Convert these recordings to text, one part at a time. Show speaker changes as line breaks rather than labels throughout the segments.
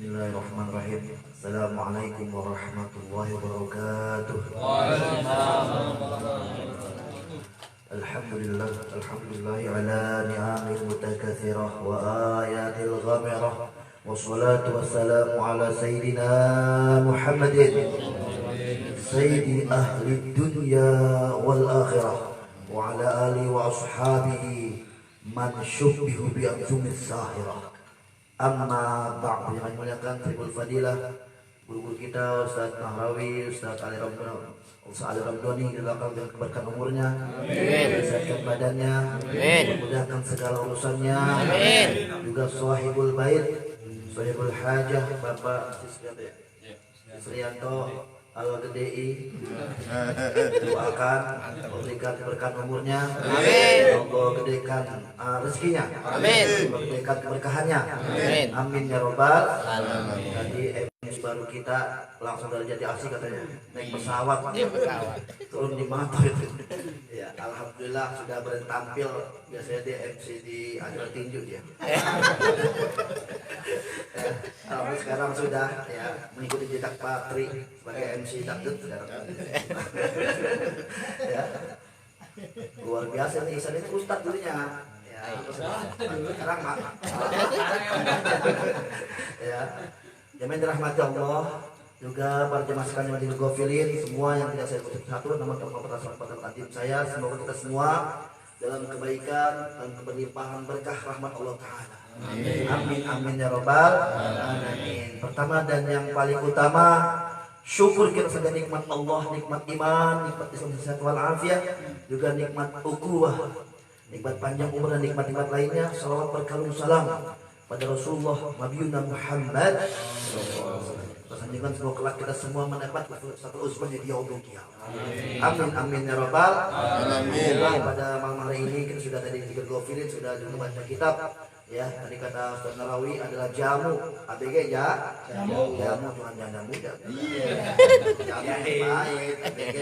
Bismillahirrahmanirrahim. Assalamualaikum warahmatullahi wabarakatuh. Alhamdulillah ala ni'amil mutakatsirah wa ayatil ghamirah. Wassalatu wassalamu ala sayyidina Muhammadin sayyidi ahli dunya wal akhirah wa ala alihi wa ashabihi man syubbihu bi anzumis sahirah. Amma ba'du, yang dimuliakan Tribul Fadilah, guru-guru kita Ustaz Nahrawi, Ustaz Ali Ramdhani, dilapangkan dengan keberkahan umurnya, disehatan badannya, memudahkan segala urusannya, juga sahibul bait, sahibul hajah, Bapak Sriyanto Al-Gdei, doakan memberikan keberkahan umurnya, Allah gedekan rezekinya, memberikan keberkahannya, amin ya robbal alamin. Tadi MC baru kita langsung dari Jati Asih katanya naik pesawat, turun di mana itu ya, alhamdulillah sudah bertampil. Biasanya dia MC di acara tinju dia. Tapi sekarang sudah ya mengikuti jejak Pak Tri sebagai MC dangdut sekarang. Ya. Luar biasa nih, saya itu ustadz dulunya. Ya, sekarang mak. Ya. Jamin dirahmati Allah, juga para jemaah sekalian yang digofilin, semua yang tidak saya sebut satu nama adim saya, semoga kita semua dalam kebaikan dan keberlimpahan berkah rahmat Allah Ta'ala. Amin amin ya robbal alamin. Pertama dan yang paling utama, syukur kita saja nikmat Allah, nikmat iman, nikmat Islam sehat wal afiat, juga nikmat ukhuwah, nikmat panjang umur dan nikmat-nikmat lainnya. Salawat berkalung salam pada Rasulullah Nabiyuna Muhammad. Dengan semoga kelak kita semua mendapat satu usman di yaumul qiyamah. Amin amin ya rabbal alamin. Pada malam hari ini kita sudah tadi dikir gofilin, sudah membaca kitab. Ya, tadi kata Ustaz Narawi adalah jamu, ABG ya, jamu Tuhan janda muda. Jamu baik, ABG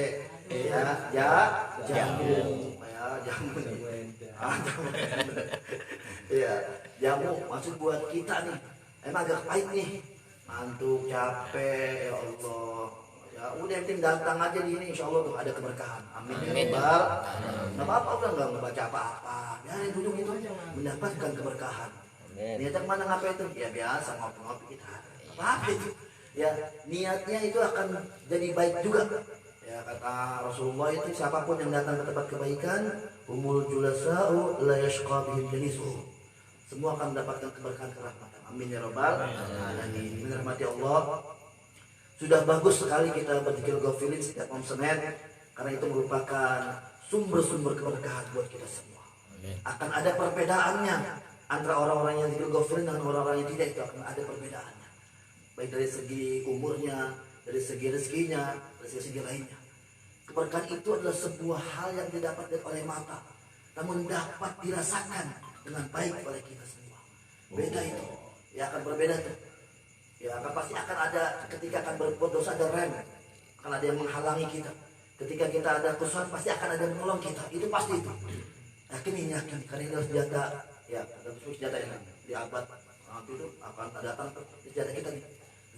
ya, jamu, jamu. Ya, jamu maksud buat kita nih. Emang agak pahit nih, ngantuk, capek, ya Allah. Ya udah yang penting datang aja di ini, insya Allah tuh ada keberkahan. Amin ya rabbal. Nggak apa-apa, udah nggak membaca apa-apa. Ya yang ujung itu mendapatkan keberkahan. Niatnya kemana ngapain itu? Ya biasa ngopi-ngopi kita. Apa itu? Ya niatnya itu akan jadi baik juga. Ya kata Rasulullah itu siapapun yang datang ke tempat kebaikan, umul julasa'u la yashqa bihim jalisuhum. Semua akan mendapatkan keberkahan kerahmatan. Amin ya rabbal alamin. Dirahmati Allah. Sudah bagus sekali kita berzikir ghafilin setiap malam Senin, karena itu merupakan sumber-sumber keberkahan buat kita semua. Akan ada perbedaannya antara orang-orang yang zikir ghafilin dengan orang-orang yang tidak, itu akan ada perbedaannya. Baik dari segi umurnya, dari segi rezekinya, dari segi lainnya. Keberkahan itu adalah sebuah hal yang didapat oleh mata, namun dapat dirasakan dengan baik oleh kita semua. Beda itu, ya akan berbeda tuh. Ya akan pasti akan ada ketika akan berbuat dosa, ada rem, akan ada yang menghalangi kita. Ketika kita ada kesusahan pasti akan ada yang menolong kita. Itu pasti itu. Yakin karena ini senjata, ya ada senjata yang di abad nanti itu akan datang senjata kita nih.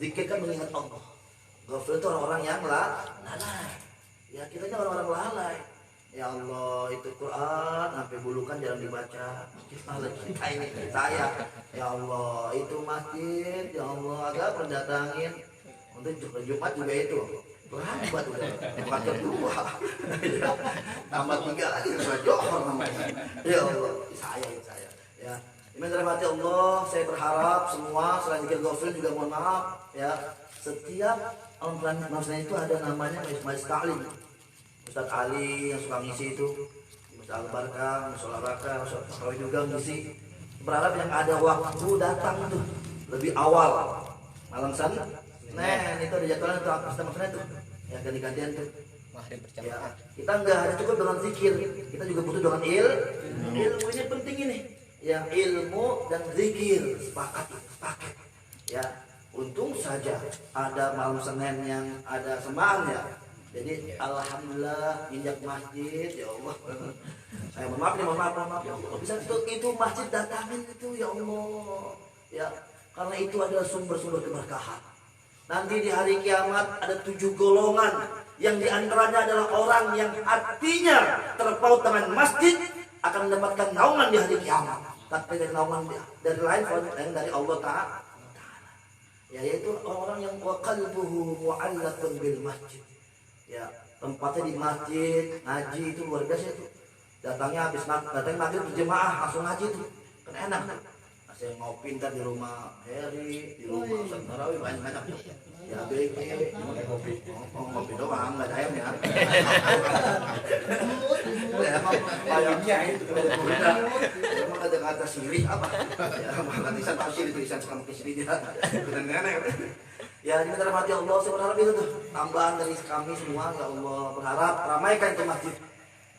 Zikir kan mengingat Allah. Ghafil itu orang-orang yang lalai. Ya kita ini orang-orang lalai. Ya Allah, itu Quran sampai bulukan jarang dibaca. Kita lagi ini saya. Ya Allah, itu masjid. Ya Allah, agak mendatangin untuk Jumat juga itu. Berhambat udah. Bukan kedua. Tambah 3 lagi Johor namanya. Ya Allah, saya. Ya. Ini dirahmati Allah, saya berharap semua selain zikir ghafil juga mohon maaf ya. Setiap maksudnya itu ada namanya majelis taklim. Ustaz Ali yang suka ngisi itu, Ustaz Al-Barkah, Ustaz Al-Barkah, Ustaz Al juga ngisi. Berharap yang ada waktu datang tuh lebih awal malam Senin. Nah itu ada jadwalnya tuh, Ustaz maksudnya tuh yang ganti-gantian tuh. Ya, kita enggak hanya cukup dengan zikir, kita juga butuh dengan ilmu. Ini penting ini. Yang ilmu dan zikir sepakat. Ya, untung saja ada malam Senin yang ada sembahnya. Jadi alhamdulillah injak masjid, ya Allah. Saya mohon maaf ya Allah. Bisa itu masjid datangin itu ya Allah. Ya Karena itu adalah sumber-sumber keberkahan. Nanti di hari kiamat ada 7 golongan, yang diantaranya adalah orang yang hatinya terpaut dengan masjid akan mendapatkan naungan di hari kiamat. Tapi dari naungan dari lain selain dari Allah Ta'ala, yaitu orang yang qalbuhu mu'allaqun bil masjid. Ya, tempatnya di masjid, ngaji itu luar biasa itu. Datang maghrib berjemaah langsung ngaji itu. Kan enak. Saya ngopi ntar di rumah Heri, di rumah Ustaz Narawi banyak-banyak. Ya BG, ngopi doang, nggak ada ayamnya. Ayamnya itu emang ada kata sirih apa? Ya malah tulisan tafsir tulisan kamu ke sini dia. Benar-benar. Ya di mati Allah, saya berharap itu tuh tambahan dari kami semua. Ya Allah berharap ramaikan ke masjid.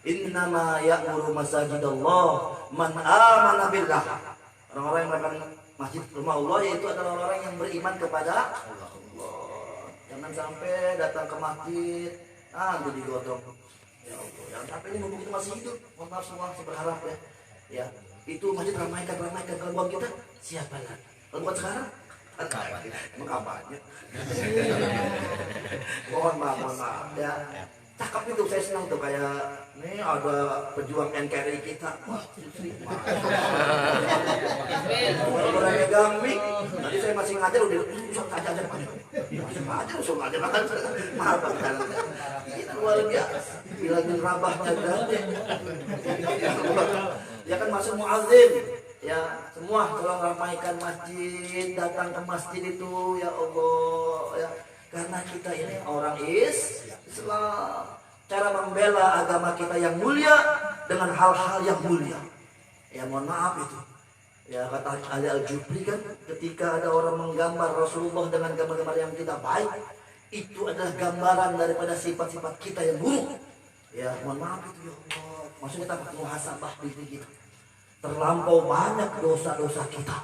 Innama ya'muru masajidallah man amana billah. Orang-orang yang melakukan masjid rumah Allah yaitu adalah orang-orang yang beriman kepada Allah. Jangan sampai datang ke masjid nanti digotong. Ya Allah, jangan sampai ini mumpung kita masih hidup. Mohon maaf semua, saya berharap ya. Ya, itu masjid ramaikan kalau buat kita siapa lagi? Kalau buat sekarang emang kampanye. Mohon maaf ya. Cakep itu, saya senang tuh kayak nih ada pejuang NKRI kita. Orang megang mic. Tadi saya masih ngajar udah aja makan mahal banget. Ini luar biasa. Bilangin rabahnya berarti. Ya kan masuk muazzin. Ya semua tolong ramaikan masjid, datang ke masjid itu ya Allah ya. Karena kita ini orang Islam, cara membela agama kita yang mulia dengan hal-hal yang mulia. Ya mohon maaf itu. Ya kata Ali Al-Jubri kan, ketika ada orang menggambar Rasulullah dengan gambar-gambar yang tidak baik, itu adalah gambaran daripada sifat-sifat kita yang buruk. Ya mohon maaf itu ya Allah. Maksudnya kita muhasabah diri kita. Terlampau banyak dosa-dosa kita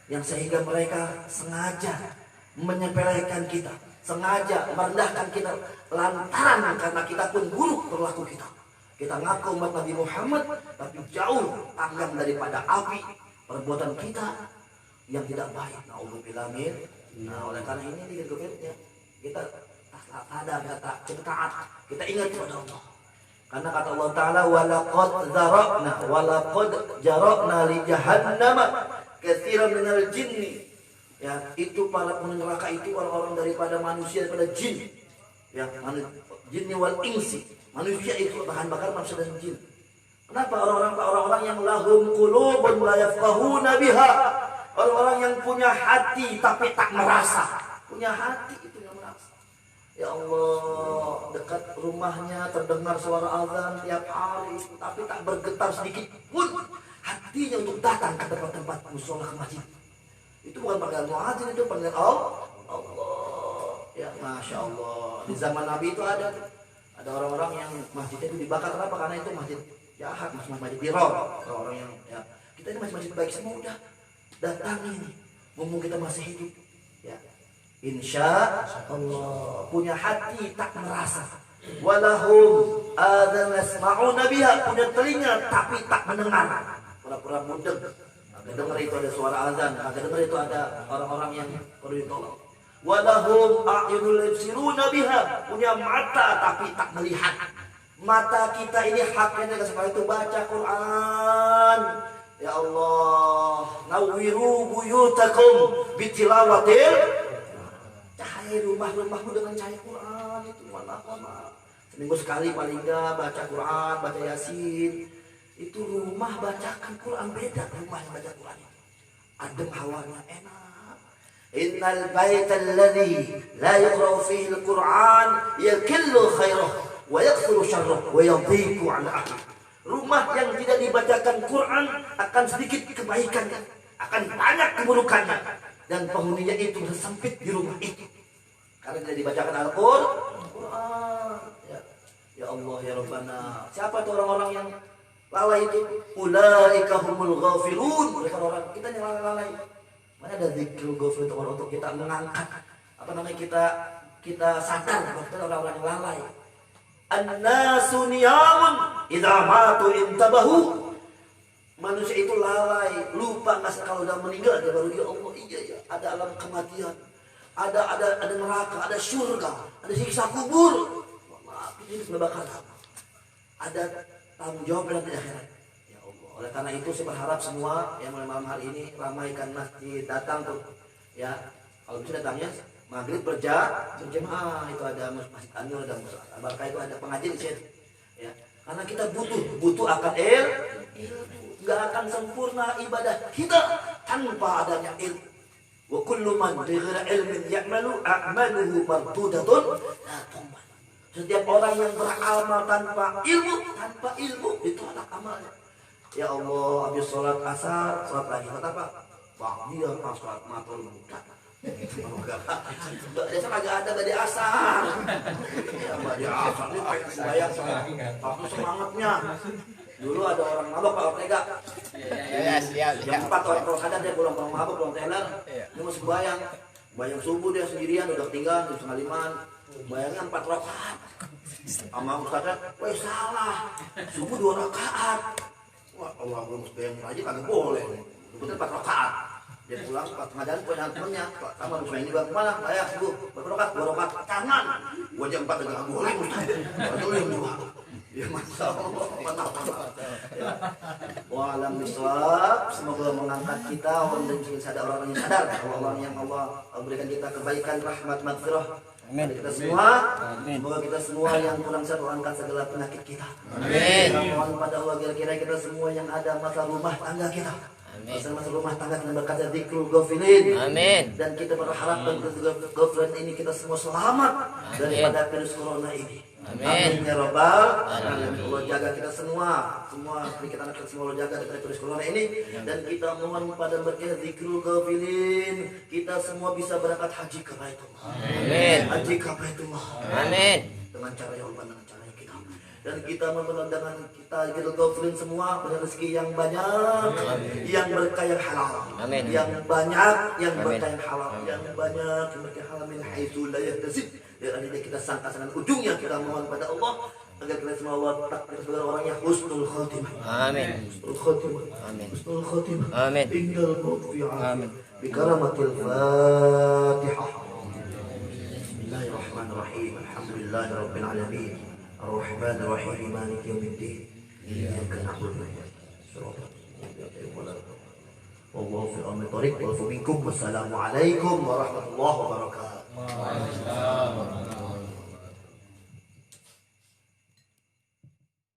yang sehingga mereka sengaja menyepelekan kita, sengaja merendahkan kita lantaran karena kita pun buruk perilaku kita. Kita ngaku umat Nabi Muhammad tapi jauh panggang daripada api perbuatan kita yang tidak baik. Nauzubillah min. Nah, oleh karena ini kita sadar, kita taat, kita ingat kepada Allah. Karena kata Allah Ta'ala walaqad jara'na li jahannam katsiran minal jinni. Ya, itu para penghuni neraka itu orang-orang daripada manusia, daripada jin. Ya, jinni wal insi. Manusia itu bahan bakar manusia dan jin. Kenapa orang-orang yang lahum qulubun la yafqahuna biha? Orang-orang yang punya hati tapi tak merasa. Punya hati itu yang merasa. Ya Allah, dekat rumahnya terdengar suara azan tiap hari tapi tak bergetar sedikit pun hatinya untuk datang ke tempat-tempat mushola ke masjid. Itu bukan panggilan muadzin, itu panggilan Allah. Ya Masya Allah. Di zaman Nabi itu ada orang-orang yang masjidnya itu dibakar. Kenapa? Karena itu masjid jahat, masjid teror. Orang-orang yang ya, kita ini masjid baik semua udah datangi nih. Mumpung kita masih hidup. Ya. Insya Allah punya hati tak merasa. Walahum adzan yasma'una biha, punya telinga tapi tak mendengar. Pura-pura mudeng. Kagak dengar itu ada suara azan, kagak dengar itu ada orang-orang yang perlu ditolong. Walahum a'yunul yubsiruna biha, punya mata tapi tak melihat. Mata kita ini haknya kesempatan itu baca Quran. Ya Allah, nawwiru buyutakum bitilawatil, cahaya rumah-rumahmu dengan cahaya Quran itu. Maaf. Seminggu sekali paling enggak baca Quran, baca Yasin. Itu rumah bacakan Quran, beda rumah yang baca Quran itu. Adem hawanya enak. Innal baital ladzi la yuqra'u fihi al-Quran yakillu khairuhu wa yakthuru syarruhu wa yadhiqu 'ala ahli. Rumah yang tidak dibacakan Quran akan sedikit kebaikannya, akan banyak keburukannya, dan penghuninya itu sempit di rumah itu karena tidak dibacakan Al-Quran. Ya Allah ya Rabbana. Siapa itu orang-orang yang lalai itu? Ulaika humul ghafilun. Mereka orang kita yang lalai. Mana ada zikrul ghafil itu untuk kita mengangkat kita sadar bahwa kita orang-orang yang lalai. An-nasu niyamun idza matu intabahu. Manusia itu lalai, lupa nggak kalau udah meninggal dia baru dia Allah iya ya ada alam kematian, ada neraka, ada surga, ada siksa kubur. Maaf ini sudah bakal ada tanggung jawab dalam akhirat. Ya Allah. Oleh karena itu saya berharap semua yang mulai malam hari ini ramaikan masjid, datang tuh ya. Kalau bisa datangnya maghrib berjamaah itu ada masjid Anur, ada masjid Barkah itu ada pengajian di sini. Ya. Karena kita butuh akan ilmu. Nggak akan sempurna ibadah kita tanpa adanya ilmu. Wa kullu man bighayri ilmin ya'malu a'maluhu mardudatun. Setiap orang yang beramal tanpa ilmu itu anak amalnya. Ya Allah, habis sholat asar, sholat lagi kata apa? Wah, dia pas sholat matul buka. Biasa agak ada tadi asar. Ya, badi asar ini kayak sembahyang waktu semangatnya. Dulu ada orang mabok kalau mereka jam 4 orang kalau sadar dia pulang mabok pulang teler dia mau bayang subuh dia sendirian udah tinggal jam 4:30 bayangnya 4 rakaat sama ustaznya wah salah subuh 2 rakaat wah Allah belum bayang aja kagak boleh betul 4 rakaat dia pulang pas ngajarin poin temennya sama muslim ini bang mana bayang subuh berapa rakaat 2 rakaat jangan gua jam 4 enggak boleh ustaz dulu yang dua. Ya masalah ya. Wa'alam bisawab. Semoga mengangkat kita dan sadar orang yang sadar orang yang Allah berikan kita kebaikan rahmat maghfirah. Amin. Kita semua semoga kita semua yang kurang sehat angkat segala penyakit kita. Amin. Mohon pada Allah kira-kira kita semua yang ada masalah rumah tangga kita. Masalah rumah tangga kita berkata dzikrul ghafilin. Amin. Dan kita berharap dan ghafilin ini kita semua selamat daripada virus corona ini. Amin ya Rabbal alamin. Allah jaga kita semua kita anak kita semua Allah jaga dari virus corona ini dan kita mohon pada berkah dzikrul ghafilin kita semua bisa berangkat haji ke Baitullah. Amin. Haji ke Baitullah. Amin. Dengan cara yang benar dengan cara kita dan kita mohon dengan kita dzikrul ghafilin semua punya rezeki yang banyak. Amin. Yang berkah yang halal. Amin. Yang banyak yang berkah yang halal. Yang banyak yang berkah halal min haitsu la yahtasib. Dan kita sangka dengan ujungnya kita mohon pada Allah agar kita semua Allah takdir sebagai orang yang husnul khotimah. Amin. Husnul khotimah. Amin. Husnul khotimah. Amin. Innal mu'min. Amin. Bi karamatil Fatihah. Bismillahirrahmanirrahim. Alhamdulillahirabbil alamin. Arrahmanir rahim. Maliki yaumiddin. Iyyaka na'budu wa iyyaka nasta'in. Wallahu fi amri thariq wa minkum. Wassalamu alaikum warahmatullahi wabarakatuh.